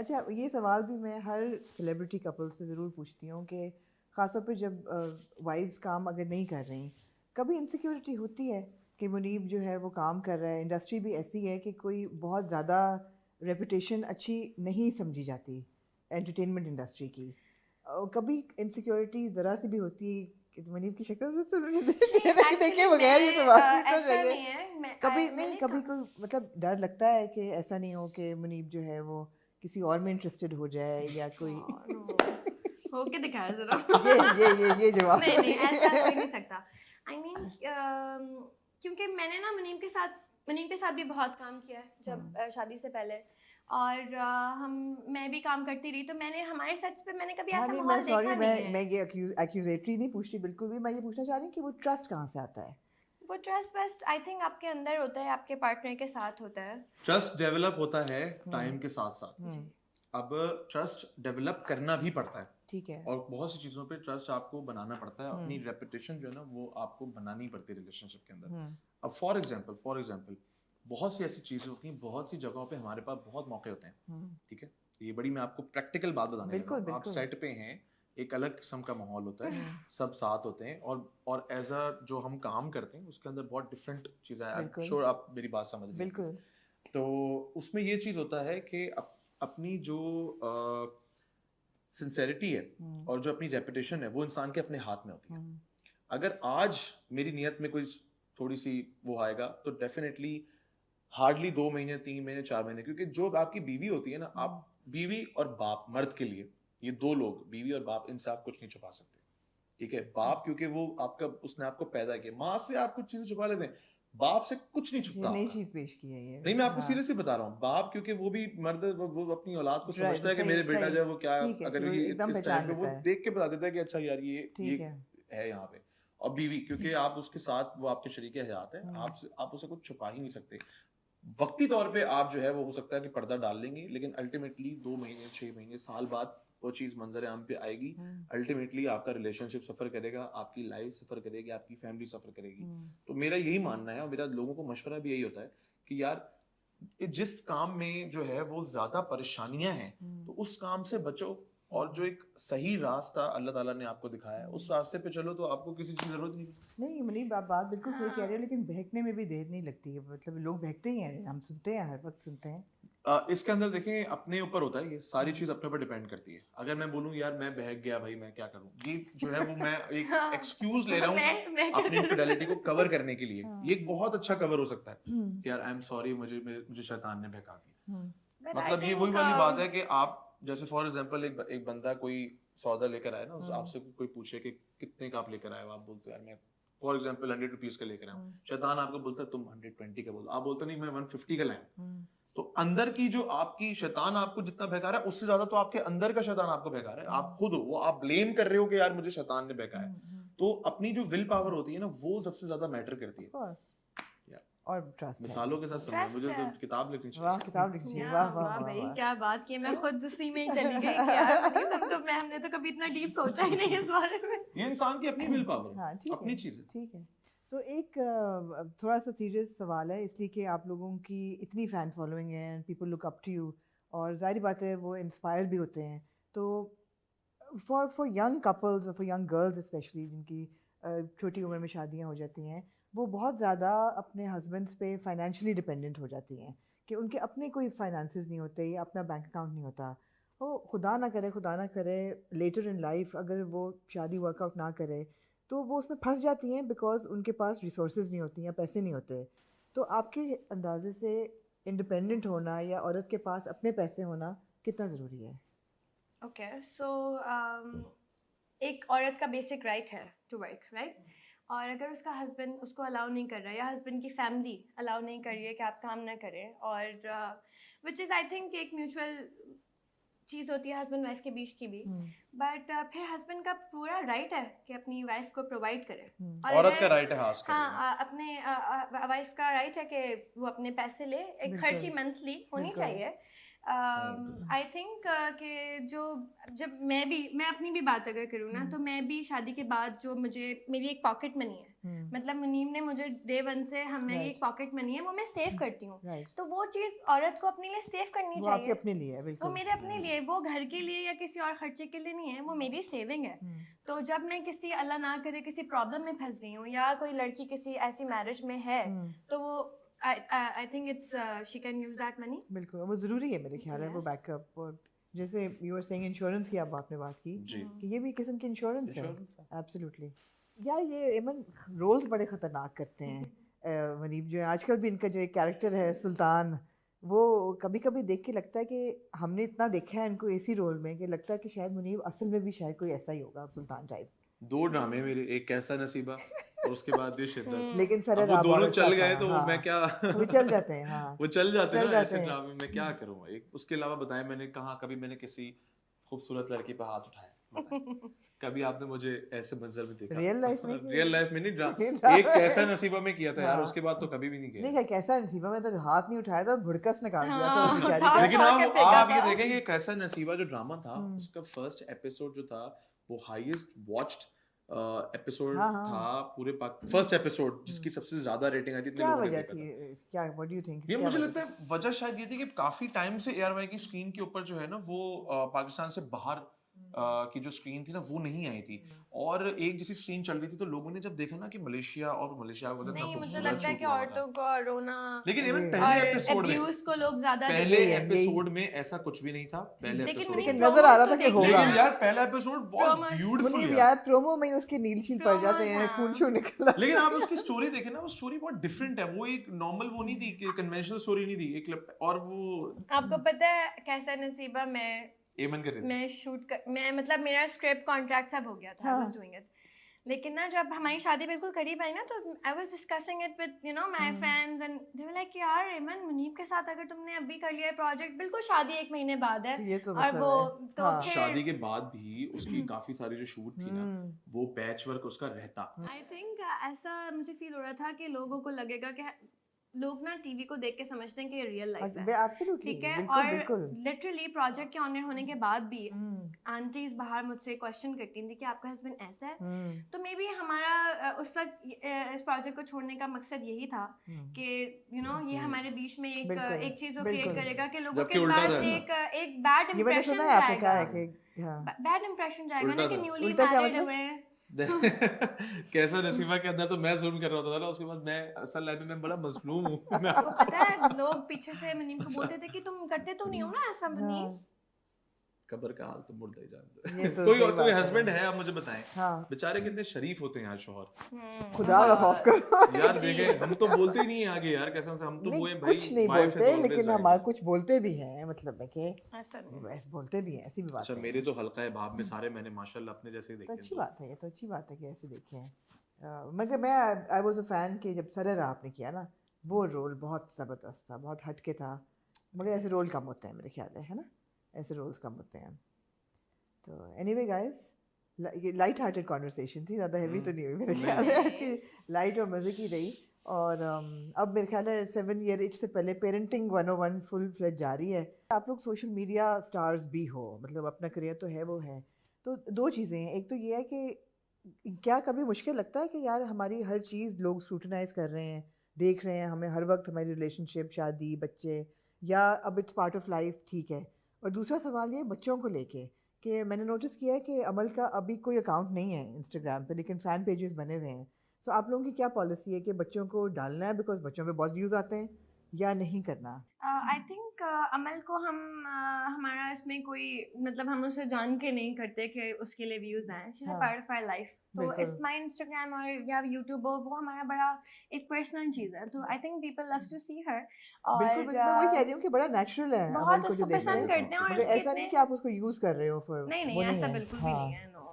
अच्छा, ये सवाल भी मैं हर सेलिब्रिटी कपल से ज़रूर पूछती हूँ कि ख़ासतौर पे जब वाइफ्स काम अगर नहीं कर रही, कभी इनसिक्योरिटी होती है कि मुनीब जो है वो काम कर रहा है, इंडस्ट्री भी ऐसी है कि कोई बहुत ज़्यादा रेपुटेशन अच्छी नहीं समझी जाती एंटरटेनमेंट इंडस्ट्री की। कभी इनसिक्योरिटी ज़रा सी भी होती है कि मुनीब की शक्ल में से मुझे नहीं नहीं एक्चुअली देखे बगैर ये सवाल पूछना ऐसा चाहिए। नहीं है कभी नहीं, मैंने कभी कोई मतलब डर लगता है कि ऐसा नहीं हो कि मुनीब जो है वो किसी और में इंटरेस्टेड हो जाए या कोई होके दिखाया जरा ये जवाब नहीं नहीं ऐसा हो ही नहीं सकता। आई मीन क्योंकि मैंने ना मुनीम के साथ भी बहुत काम किया है जब शादी से पहले और मैं भी काम करती रही तो मैंने हमारे सेट्स पे मैंने कभी हाँ ऐसा नहीं, मैं माहौल सॉरी, देखा नहीं है। मैं ये एक्यूजेटरी नहीं पूछ रही बिल्कुल भी, मैं ये पूछना चाह रही हूँ कि वो ट्रस्ट कहाँ से आता है? वो ट्रस्ट बस आई थिंक आपके अंदर होता है, आपके पार्टनर के साथ होता है। ट्रस्ट डेवलप होता है टाइम के साथ साथ। जी अब ट्रस्ट डेवलप करना भी पड़ता है ठीक है। और बहुत सी चीज़ों पे ट्रस्ट आपको बनाना पड़ता है, अपनी रेपुटेशन जो है ना वो आपको बनानी पड़ती है रिलेशनशिप के अंदर। अब फॉर एग्जांपल बहुत सी ऐसी चीज़ें होती हैं, बहुत सी जगहों पे हमारे पास बहुत मौके होते हैं, ठीक है। ये बड़ी मैं आपको प्रैक्टिकल बात बताने लगा हूं। आप सेट पे हैं, एक अलग किस्म का माहौल होता है, सब साथ होते हैं और एज अ जो हम काम करते हैं उसके अंदर बहुत डिफरेंट चीज़ें हैं। आई एम श्योर आप मेरी बात समझ रहे हैं। बिल्कुल। तो उसमें ये चीज़ होता है कि अपनी जो सिंसेरिटी है और जो अपनी रेपुटेशन है वो इंसान के अपने हाथ में होती है। अगर आज मेरी नियत में कोई थोड़ी सी वो आएगा तो डेफिनेटली हार्डली 2 महीने 3 महीने 4 महीने, क्योंकि जो आपकी बीवी होती है ना, आप बीवी और बाप, मर्द के लिए ये दो लोग, बीवी और बाप, इनसे आप कुछ नहीं छुपा सकते, ठीक है। बाप क्योंकि वो आपका, उसने आपको पैदा किया, माँ से आप कुछ चीजें छुपा लेते हैं, बाप से कुछ नहीं ये छुपता नई आपका। चीज पेश की है ये। नहीं, मैं आपको सीरियसली बता रहा हूँ, बाप क्योंकि वो भी मर्द, वो अपनी औलाद को समझता है कि सही मेरे बेटा सही, जो है वो क्या, ठीक है, अगर वो ये एकदम इस टाइम पहचान पे वो लेता है। देख के बता देता है कि अच्छा यार ये ठीक है। है यहाँ पे। और बीवी क्योंकि आप उसके साथ, वो आपके शरीके हयात है, आप उसे कुछ छुपा ही नहीं सकते। वक्ती तौर पे आप जो है वो हो सकता है कि पर्दा डाल लेंगे, लेकिन अल्टीमेटली 2 महीने 6 महीने साल बाद वो चीज़ मंजर आम पे आएगी। अल्टीमेटली आपका रिलेशनशिप सफ़र करेगा, आपकी लाइफ सफ़र करेगी, आपकी फैमिली सफ़र करेगी। तो मेरा यही मानना है और मेरा लोगों को मशवरा भी यही होता है कि यार जिस काम में जो है वो ज़्यादा परेशानियां हैं तो उस काम से बचो, और जो एक सही रास्ता अल्लाह ताला ने आपको दिखाया है उस रास्ते पे चलो, तो आपको किसी की जरूरत नहीं। नहीं मुनीब, आप बात बिल्कुल सही कह रहे हो, लेकिन बहकने में भी देर नहीं लगती है, मतलब लोग बहकते ही हैं, हम सुनते हैं, हर वक्त सुनते हैं। इसके अंदर देखें अपने ऊपर होता है, ये सारी चीज अपने ऊपर डिपेंड करती है। अगर मैं बोलूं यार मैं बहक गया भाई, मैं क्या करूं, ये जो है वो मैं एक एक्सक्यूज ले रहा हूं अपनी इनफिडेलिटी को कवर करने के लिए। ये एक बहुत अच्छा कवर हो सकता है कि यार आई एम सॉरी, मुझे शैतान ने बहका दिया। मतलब ये वही वाली बात है कि आप जैसे फॉर एग्जांपल एक बंदा कोई सौदा लेकर आए ना, आपसे कोई पूछे कि कितने का आप लेकर आए हो, आप बोलते हो यार मैं फॉर एग्जांपल 100 रुपीज का लेकर आया हूँ, शैतान आपको बोलता है तुम 120 का बोलो, आप बोलते नहीं मैं 150 का लाया। तो अंदर की जो आपकी शैतान आपको जितना बहका रहा है उससे ज्यादा तो आपके अंदर का शैतान आपको बहका रहा है। आप खुद हो वो, आप ब्लेम कर रहे हो कि यार मुझे शैतान ने बहकाया। तो अपनी जो विल पावर होती है ना वो सबसे ज्यादा मैटर करती है। और ट्रस्ट मिसालों के साथ समझ, मुझे तो किताब लिखनी चाहिए। वाह, किताब लिखनी चाहिए, वाह वाह वाह वाह भाई वाह। क्या बात की, मैं खुद उसी में ही चली गई कि यार मतलब तो हमने तो कभी इतना डीप सोचा ही नहीं इस बारे में। ये इंसान की अपनी विल पावर है, हाँ ठीक अपनी है, चीज है। ठीक है। तो एक थोड़ा सा सीरियस सवाल है, इसलिए कि आप लोगों की इतनी फ़ैन फॉलोइंग है and people look up to you, और जाहिर बात है वो इंस्पायर भी होते हैं। तो फॉर यंग कपल्स और फॉर यंग गर्ल्स स्पेशली, जिनकी छोटी उम्र में शादियां हो जाती हैं, वो बहुत ज़्यादा अपने हस्बैंड्स पे फाइनेंशियली डिपेंडेंट हो जाती हैं कि उनके अपने कोई फाइनेंसेस नहीं होते या अपना बैंक अकाउंट नहीं होता। वो खुदा ना करे लेटर इन लाइफ अगर वो शादी वर्कआउट ना करे तो वो उसमें फंस जाती हैं बिकॉज उनके पास रिसोर्सेज नहीं होती या पैसे नहीं होते। तो आपके अंदाजे से इंडिपेंडेंट होना या औरत के पास अपने पैसे होना कितना ज़रूरी है? ओके सो एक औरत का बेसिक राइट है टू वर्क, राइट? और अगर उसका हस्बैंड उसको अलाउ नहीं कर रहा है या हस्बैंड की फैमिली अलाउ नहीं कर रही है कि आप काम ना करें, और विच इज़ आई थिंक एक म्यूचुअल चीज़ होती है हस्बैंड वाइफ के बीच की भी, बट फिर हस्बैंड का पूरा राइट है कि अपनी वाइफ को प्रोवाइड करे। और औरत का राइट है हास करने का। हाँ अपने वाइफ का राइट है कि वो अपने पैसे ले, एक खर्ची मंथली होनी चाहिए। आई थिंक कि जब मैं अपनी भी बात अगर करूँ ना, तो मैं भी शादी के बाद जो मेरी एक पॉकेट मनी है मतलब मुनीम ने मुझे डे 1 से हमें Right. एक पॉकेट मनी है वो मैं सेव करती हूँ, राइट, तो वो चीज़ औरत को अपने लिए सेव करनी वो आपके चाहिए। अपने लिए है, वो बिल्कुल। मेरे अपने लिए, वो घर के लिए या किसी और खर्चे के लिए नहीं है, वो मेरी सेविंग है। तो जब मैं किसी अल्लाह ना करे किसी प्रॉब्लम में फंस गई हूँ या कोई लड़की किसी ऐसी मैरिज में है, तो वो I think it's she can use that money. बिल्कुल, वो ज़रूरी है मेरे ख्याल है वो Yes. बैकअप। और जैसे यू आर सेइंग इंश्योरेंस की अब आपने बात की जी कि ये भी किस्म की इंश्योरेंस है। Insurance है। एब्सोल्युटली। यार ये एमन रोल्स बड़े ख़तरनाक करते हैं। मनीब जो है आजकल भी इनका जो एक कैरेक्टर है सुल्तान, वो कभी कभी देख के लगता है कि हमने इतना देखा है इनको इसी रोल में कि लगता है कि शायद मुनीब असल में भी शायद कोई ऐसा ही होगा सुल्तान टाइप। 2 ड्रामे मेरे, एक कैसा नसीबा और उसके बाद ये शिद्दत। लेकिन सर अब वो राब दोनों और चल अच्छा गए था, तो हाँ, मैं क्या वो चल जाते हैं, हाँ वो चल जाते चल ना जाते ऐसे हैं। ड्रामे में क्या करूँ एक। उसके अलावा बताएं मैंने कहाँ कभी मैंने किसी खूबसूरत लड़की पे हाथ उठाया? बताएं। कभी आपने मुझे ऐसे मंजर में देखा? रियल लाइफ में रियल लाइफ में नहीं, ड्रामा एक कैसा नसीबा में किया था यार, हाँ। उसके बाद तो कभी भी नहीं नहीं किया। क्या कैसा नसीबा में तो हाथ नहीं उठाया था, भुड़कस निकाल दिया था हाँ, उस बेचारी उठा का। लेकिन उठा के फेंका आप ये था। देखें कि कैसा नसीबा जो ड्रामा था हम्म। उसका फर्स्ट एपिसोड जो था वो हाईएस्ट वॉच्ड एपिसोड हाँ, हाँ। था पूरे फर्स्ट एपिसोड जिसकी सबसे ज्यादा रेटिंग आई थी, इतने क्या लोगों ने वजह देखा थी था। क्या, व्हाट डू यू थिंक? ये मुझे लगता है वजह शायद ये थी कि काफी टाइम से एआरवाई की स्क्रीन के ऊपर जो है ना वो पाकिस्तान से बाहर की जो स्क्रीन थी ना वो नहीं आई थी, और एक जैसी स्क्रीन चल रही थी तो लोगों ने जब देखा ना कि मलेशिया और मलेशिया को नहीं, मुझे लगता है कि औरतों को रोना लेकिन इवन ये- पहले और एपिसोड में अब्यूज को लोग ज्यादा पहले देखते हैं। एपिसोड में ऐसा कुछ भी नहीं था। पहले लेकिन एपिसोड लेकिन में नजर आ रहा था promos कि तो होगा। देखिए लेकिन ना। यार पहला एपिसोड बहुत Promos- ब्यूटीफुल मुनीब यार। यार प्रोमो में ही उसके नील शील पड़ जाते Promos, हैं, हाँ। खून शून निकला। लेकिन आप उसकी स्टोरी देखें ना, वो स्टोरी बहुत डिफरेंट है, वो एक नॉर्मल वो नहीं थी कि कन्वेंशनल स्टोरी नहीं थी एक और वो आपको पता है कैसा नसीबा एमन कर रही थी। मैं शूट कर मैं मतलब मेरा स्क्रिप्ट कॉन्ट्रैक्ट सब हो गया था, आई हाँ। Was doing it. लेकिन ना जब हमारी शादी बिल्कुल करीब आई ना तो I was discussing it with you know my friends and they were like यार एमन मुनीब के साथ अगर तुमने अभी कर लिया प्रोजेक्ट, बिल्कुल शादी 1 महीने बाद है तो ये तो और मतलब वो है। तो हाँ। फिर शादी के बाद भी उसकी काफी सारी जो शूट थी ना वो पैच वर्क उसका रहता। आई थिंक ऐसा मुझे फील हो रहा था कि लोगों को लगेगा कि लोग ना टीवी को देख के समझते हैं कि ये रियल लाइफ है, एब्सोल्युटली, ठीक है। बिल्कुल और बिल्कुल। लिटरली प्रोजेक्ट के ऑनर होने के बाद भी आंटीज बाहर मुझसे क्वेश्चन करती थी कि आपका हस्बैंड ऐसा है। तो मे बी हमारा उस वक्त इस प्रोजेक्ट को छोड़ने का मकसद यही था कि यू नो ये हमारे बीच में बिल्कुल, एक चीज को क्रिएट बिल्कुल। करेगा कि लोगों जबकि के उल्टा पास था ऐसा। एक बैड ये मैंने इंप्रेशन सुना है आपने कहा जाएगा, है कि हाँ बैड इंप्रेशन जाएगा ना उल्टा कि था। न्यूली उल्टा क्या मैरिड मतलब? हुए हैं। कैसा नसीबा के अंदर तो मैं जुल्म कर रहा था ना, उसके बाद मैं असल लाइफ में मैं बड़ा मजलूम हूँ। आपको पता है लोग पीछे से मुनीम को बोलते थे कि तुम करते तो नहीं हो ना ऐसा मुनीम। हाँ, कब्र का हाल तो मुर्दा ही जानता ये है। तो कोई सही कोई बात है। हस्बैंड है आप मुझे बताएं, हाँ, बेचारे कितने शरीफ होते हैं यार शोहर। खुदा का खौफ करो। यार देखें हम तो बोलते ही नहीं है आगे यार, कसम से हम तो वो नहीं, है भाई कुछ नहीं wife is बोलते, always लेकिन right हमारे है। कुछ बोलते भी हैं, मतलब है कि ऐसा नहीं। वैसे बोलते भी हैं, ऐसी भी बात अच्छा है। मेरे तो हल्का है भाव में सारे मैंने माशाल्लाह अपने जैसे ही तो देखे अच्छी हैं। बात है, ये तो अच्छी बात है कि ऐसे देखे हैं। मगर मैं आई वाज अ फैन कि जब सरर आपने किया ना वो रोल बहुत ज़बरदस्त था, बहुत हटके था। मगर ऐसे रोल कम होते हैं मेरे ख्याल है ना, ऐसे रोल्स कम होते हैं। तो एनीवे गाइस, ये लाइट हार्टेड कॉन्वर्सेशन थी, ज़्यादा हैवी तो नहीं हुई मेरे ख्याल है, अच्छी लाइट और मज़े की रही। और अब मेरे ख्याल है 7 ईयर एज से पहले पेरेंटिंग 101 फुल फ्लेज जारी है। आप लोग सोशल मीडिया स्टार्स भी हो, मतलब अपना करियर तो है वो है, तो 2 चीज़ें हैं। एक तो ये है कि क्या कभी मुश्किल लगता है कि यार हमारी हर चीज़ लोग स्क्रूटनाइज कर रहे हैं, देख रहे हैं हमें हर वक्त, हमारी रिलेशनशिप, शादी, बच्चे, या अब इट्स पार्ट ऑफ लाइफ, ठीक है। और दूसरा सवाल ये बच्चों को लेके कि मैंने नोटिस किया है कि अमल का अभी कोई अकाउंट नहीं है इंस्टाग्राम पे, लेकिन फ़ैन पेजेस बने हुए हैं। सो आप लोगों की क्या पॉलिसी है कि बच्चों को डालना है बिकॉज बच्चों पे बहुत व्यूज़ आते हैं, या नहीं करना? आई थिंक अमल को हम हमारा इसमें कोई मतलब हम उसे जान के नहीं करते कि उसके लिए व्यूज आए, शी इज अ हाँ, पार्ट ऑफ आवर लाइफ। तो बिल्कुल। इट्स माय इंस्टाग्राम और या यूट्यूब, वो हमारा बड़ा एक पर्सनल चीज़ है। तो I think people loves to see her. और बिल्कुल बिल्कुल, मैं वही कह रही हूँ कि बड़ा नेचुरल है बहुत अमल को जो उसको देखते पसंद हैं। करते हैं और मतलब उसके ऐसा नहीं इतने कि आप उसको यूज़ कर रहे हो फिर, नहीं वो नहीं ऐसा है। बिल्कुल भी हाँ, नहीं है। नो